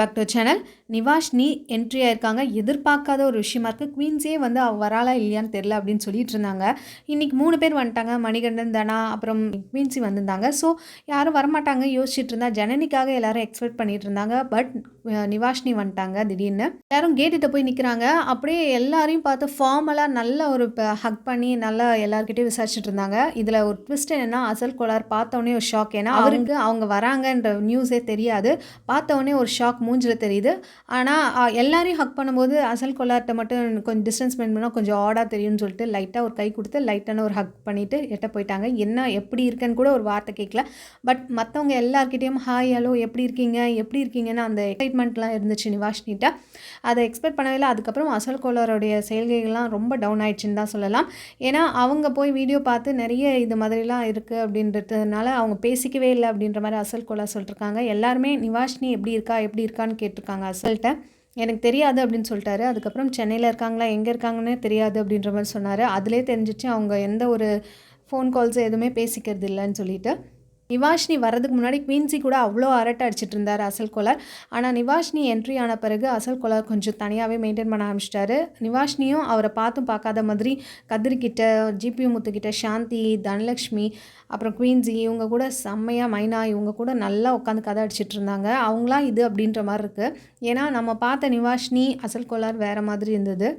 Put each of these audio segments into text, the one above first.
Back to channel. Nivashini entry ஆயிருக்காங்க. எதிர்பார்க்காத ஒரு விஷயமா இருக்குது. குவீன்ஸே வந்து அவள் வராளா இல்லையான்னு தெரில அப்படின்னு சொல்லிட்டு இருந்தாங்க. இன்றைக்கி 3 பேர் வந்துட்டாங்க. மணிகண்டன், தனா, அப்புறம் குவீன்ஸி வந்திருந்தாங்க. ஸோ யாரும் வரமாட்டாங்க யோசிச்சுட்டு இருந்தா. ஜனனிக்காக எல்லாரும் எக்ஸ்பெக்ட் பண்ணிட்டு இருந்தாங்க. பட் நிவாஷினி வந்துட்டாங்க திடீர்னு. எல்லாரும் கேட்டுகிட்ட போய் நிற்கிறாங்க. அப்படியே எல்லாரையும் பார்த்து ஃபார்மலாக நல்ல ஒரு ஹக் பண்ணி நல்லா எல்லாருக்கிட்டையும் விசாரிச்சுட்டு இருந்தாங்க. இதில் ஒரு ட்விஸ்ட் என்னென்னா, அசல் கோளார் பார்த்தோன்னே ஒரு ஷாக். ஏன்னா அவருக்கு அவங்க வராங்கன்ற நியூஸே தெரியாது. பார்த்தோன்னே ஒரு ஷாக் மூஞ்சில் தெரியுது. ஆனால் எல்லாரையும் ஹக் பண்ணும்போது அசல் கொள்ளார்ட்ட மட்டும் கொஞ்சம் டிஸ்டன்ஸ் மெயின் பண்ணால் கொஞ்சம் ஆடாக தெரியும்னு சொல்லிட்டு லைட்டாக ஒரு கை கொடுத்து லைட்டான ஒரு ஹக் பண்ணிவிட்டு எட்ட போயிட்டாங்க. என்ன எப்படி இருக்குன்னு கூட ஒரு வார்த்தை கேட்கல. பட் மற்றவங்க எல்லாருக்கிட்டேயும் ஹாய் ஹலோ எப்படி இருக்கீங்கன்னு அந்த எக்ஸைட்மெண்ட்லாம் இருந்துச்சு நிவாஷினிட்ட. அதை எக்ஸ்பெக்ட் பண்ணவே இல்லை. அதுக்கப்புறம் அசல் கோளாரோடைய செயல்கள்லாம் ரொம்ப டவுன் ஆயிடுச்சுன்னு தான் சொல்லலாம். ஏன்னா அவங்க போய் வீடியோ பார்த்து நிறைய இது மாதிரிலாம் இருக்குது அப்படின்றதுனால அவங்க பேசிக்கவே இல்லை அப்படின்ற மாதிரி அசல் கோளார் சொல்லிட்டுருக்காங்க. எல்லாருமே நிவாஷினி எப்படி இருக்கான்னு கேட்டிருக்காங்க அசல்கிட்ட. எனக்கு தெரியாது அப்படின்னு சொல்லிட்டாரு. அதுக்கப்புறம் சென்னையில் இருக்காங்களா எங்கே இருக்காங்கன்னே தெரியாது அப்படின்ற மாதிரி சொன்னார். அதிலே தெரிஞ்சிச்சு அவங்க எந்த ஒரு ஃபோன் கால்ஸ் எதுவுமே பேசிக்கிறது இல்லைன்னு சொல்லிட்டு. நிவாஷினி வரதுக்கு முன்னாடி குவீன்ஸி கூட அவ்வளோ அரட்டை அடிச்சிட்டு இருந்தார் அசல் கோளார். ஆனால் நிவாஷினி என்ட்ரி ஆன பிறகு அசல் கோளார் கொஞ்சம் தனியாகவே மெயின்டைன் பண்ண ஆரம்பிச்சிட்டாரு. நிவாஷினியும் அவரை பார்க்காத மாதிரி கதிர்கிட்ட, ஜிபி முத்துக்கிட்ட, சாந்தி, தனலக்ஷ்மி, அப்புறம் குவீன்ஸி இவங்க கூட செம்மையாக, மைனா இவங்க கூட நல்லா உட்காந்து கதை அடிச்சிட்டு இருந்தாங்க. அவங்களாம் இது அப்படின்ற மாதிரி இருக்குது. ஏன்னா நம்ம பார்த்த நிவாஷினி அசல் கோளார் வேறு மாதிரி இருந்தது.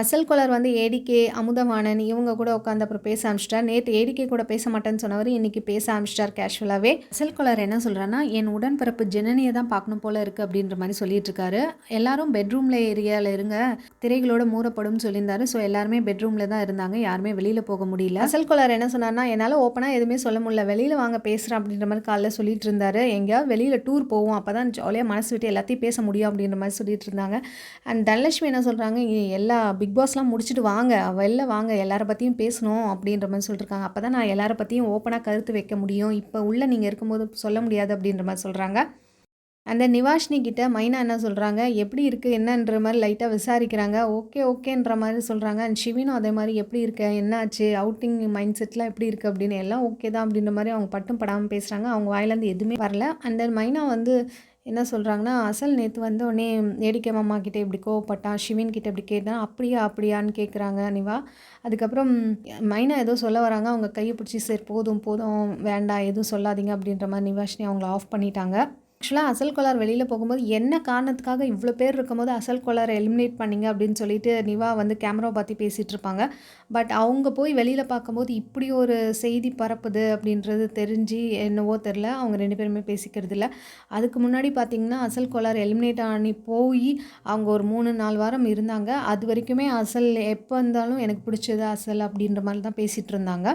அசல் கோளார் வந்து ஏடிகே, அமுதவாணன் இவங்க கூட உட்காந்து அப்புறம் பேச ஆரம்பிச்சிட்டார். நேற்று ஏடிகே கூட பேச மாட்டேன்னு சொன்னவர் இன்றைக்கி பேச ஆரம்பிச்சிட்டார் கேஷுவலாகவே. அசல் கோளார் என்ன சொல்கிறான்னா, என் உடன்பிறப்பு ஜனனியை தான் பார்க்கணும் போல் இருக்குது அப்படின்ற மாதிரி சொல்லிட்டு இருக்காரு. எல்லாரும் பெட்ரூமில் ஏரியாவில் இருங்க, திரைகளோட மூடப்படும் சொல்லியிருந்தாரு. ஸோ எல்லாருமே பெட்ரூமில் தான் இருந்தாங்க, யாருமே வெளியில் போக முடியல. அசல் கோளார் என்ன சொன்னார்னா, என்னால் ஓப்பனாக எதுவுமே சொல்ல முடியல, வெளியில் வாங்க பேசுகிறேன் அப்படின்ற மாதிரி காலைல சொல்லிட்டு இருந்தார். எங்கேயாவது வெளியில் டூர் போவோம், அப்போ தான் ஜாலியாக மனசு விட்டு எல்லாத்தையும் பேச முடியும் அப்படின்ற மாதிரி சொல்லிட்டு இருந்தாங்க. அண்ட் தனலட்சுமி என்ன சொல்கிறாங்க, எல்லா பிக் பாஸ்லாம் முடிச்சுட்டு வாங்க, வெளில வாங்க, எல்லாரை பற்றியும் பேசணும் அப்படின்ற மாதிரி சொல்லியிருக்காங்க. அப்போ தான் நான் எல்லாரை பற்றியும் ஓப்பனாக கருத்து வைக்க முடியும், இப்போ உள்ள நீங்கள் இருக்கும்போது சொல்ல முடியாது அப்படின்ற மாதிரி சொல்கிறாங்க. அந்த நிவாஷினி கிட்ட மைனா என்ன சொல்கிறாங்க, எப்படி இருக்குது என்னன்ற மாதிரி லைட்டாக விசாரிக்கிறாங்க. ஓகேன்ற மாதிரி சொல்கிறாங்க. அண்ட் ஷிவினும் அதே மாதிரி எப்படி இருக்க, என்னாச்சு, அவுட்டிங் மைண்ட் செட்லாம் எப்படி இருக்குது அப்படின்னு, எல்லாம் ஓகே தான் அப்படின்ற மாதிரி அவங்க பட்டும் படாமல் பேசுகிறாங்க. அவங்க வாயிலேருந்து எதுவுமே வரல. அண்ட் தென் மைனா வந்து என்ன சொல்கிறாங்கன்னா, அசல் நேற்று வந்து உடனே ஏடிகே மாமா கிட்டே இப்படி கோவப்பட்டான், ஷிவின் கிட்டே இப்படி கேட்டான், அப்படியான்னு கேட்குறாங்க நிவா. அதுக்கப்புறம் மைனா ஏதோ சொல்ல வராங்க. அவங்க கையை பிடிச்சி சரி போதும் வேண்டாம் எதுவும் சொல்லாதீங்க அப்படின்ற மாதிரி நிவாஷினி அவங்கள ஆஃப் பண்ணிட்டாங்க. ஆக்சுவலாக அசல் கோளார் வெளியில் போகும்போது என்ன காரணத்துக்காக இவ்வளோ பேர் இருக்கும்போது அசல் கோளாரை எலிமினேட் பண்ணிங்க அப்படின்னு சொல்லிட்டு நிவா வந்து கேமரா பற்றி பேசிகிட்டு இருப்பாங்க. பட் அவங்க போய் வெளியில் பார்க்கும்போது இப்படி ஒரு செய்தி பரப்புது அப்படின்றது தெரிஞ்சு என்னவோ தெரில, அவங்க 2 பேருமே பேசிக்கிறது இல்லை. அதுக்கு முன்னாடி பார்த்திங்கன்னா அசல் கோளார் எலிமினேட் ஆனி போய் அவங்க ஒரு 3-4 வாரம் இருந்தாங்க. அது வரைக்குமே அசல் எப்போ இருந்தாலும் எனக்கு பிடிச்சது அசல் அப்படின்ற மாதிரி தான் பேசிகிட்டு இருந்தாங்க.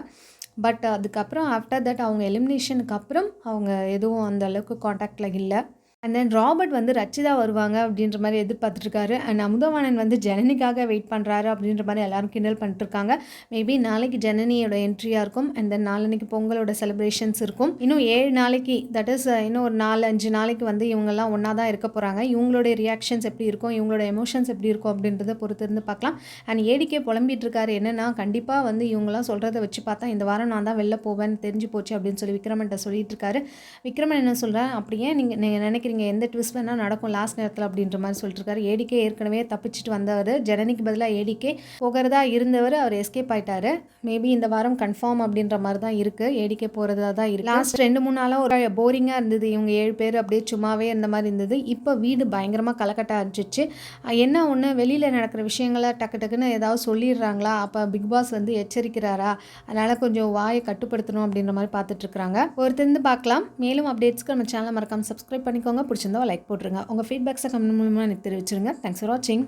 பட் அதுக்கப்புறம் ஆஃப்டர் தட் அவங்க எலிமினேஷனுக்கு அப்புறம் அவங்க எதுவும் அந்த அளவுக்கு காண்டாக்டில் இல்லை. அண்ட் தென் ராபர்ட் வந்து ரச்சிதா வருவாங்க அப்படின்ற மாதிரி எதிர்பார்த்துருக்காரு. அண்ட் அமுதவாணன் வந்து ஜனனிக்காக வெயிட் பண்ணுறாரு அப்படின்ற மாதிரி எல்லாரும் கிண்டல் பண்ணிட்டுருக்காங்க. மேபி நாளைக்கு ஜனனியோட என்ட்ரியாக இருக்கும். அண்ட் தென் நாளைக்கு பொங்கலோட செலிப்ரேஷன்ஸ் இருக்கும். இன்னும் 7 நாளைக்கு, தட் இஸ் இன்னும் ஒரு 4-5 நாளைக்கு வந்து இவங்கெல்லாம் ஒன்றா தான் இருக்க போகிறாங்க. இவங்களுடைய ரியாக்ஷன்ஸ் எப்படி இருக்கும், இவங்களோட எமோஷன்ஸ் எப்படி இருக்கும் அப்படின்றத பொறுத்து இருந்து பார்க்கலாம். அண்ட் ஏடிகே புலம்பிட்டு இருக்காரு என்னென்னா, கண்டிப்பாக வந்து இவங்கெல்லாம் சொல்கிறத வச்சு பார்த்தா இந்த வாரம் நான் தான் வெளில போவேன்னு தெரிஞ்சு போச்சு அப்படின்னு சொல்லி விக்ரமன்ட்ட சொல்லிட்டு இருக்காரு. விக்ரமன் என்ன சொல்கிறேன், அப்படியே நீங்கள் நினைக்கிறீங்க எந்த ட்விஸ்ட் வேணால் நடக்கும் லாஸ்ட் நேரத்தில் அப்படின்ற மாதிரி சொல்லிட்டுருக்காரு. ஏடிகே ஏற்கனவே தப்பிச்சுட்டு வந்தவர், ஜனனிக்கு பதிலாக ஏடிகே போகிறதா இருந்தவர், அவர் எஸ்கேப் ஆகிட்டார். மேபி இந்த வாரம் கன்ஃபார்ம் அப்படின்ற மாதிரி தான் இருக்குது, ஏடிகே போகிறதா தான் இருக்குது. லாஸ்ட் 2-3 நாளாக ஒரு போரிங்காக இருந்தது, இவங்க 7 பேர் அப்படியே சும்மாவே இருந்த மாதிரி இருந்தது. இப்போ வீடு பயங்கரமாக கலக்கட்ட ஆரம்பிச்சிச்சு. என்ன ஒன்று, வெளியில் நடக்கிற விஷயங்களை டக்குன்னு ஏதாவது சொல்லிடுறாங்களா, அப்போ பிக் பாஸ் வந்து எச்சரிக்கிறாரா, அதனால் கொஞ்சம் வாயை கட்டுப்படுத்தணும் அப்படின்ற மாதிரி பார்த்துட்ருக்குறாங்க. ஒருத்தருந்து பார்க்கலாம். மேலும் அப்டேட்ஸ்க்கு நம்ம சேனலை மறக்காமல் சப்ஸ்கிரைப் பண்ணிக்கோங்க. பிடிச்சிருந்தா லைக் போட்டுருங்க. உங்கள் ஃபீட்பேக்ஸை கமெண்ட் மூலமாக எனக்கு தெரிவிச்சிருங்க. தேங்க்ஸ் ஃபார் வாட்சிங்.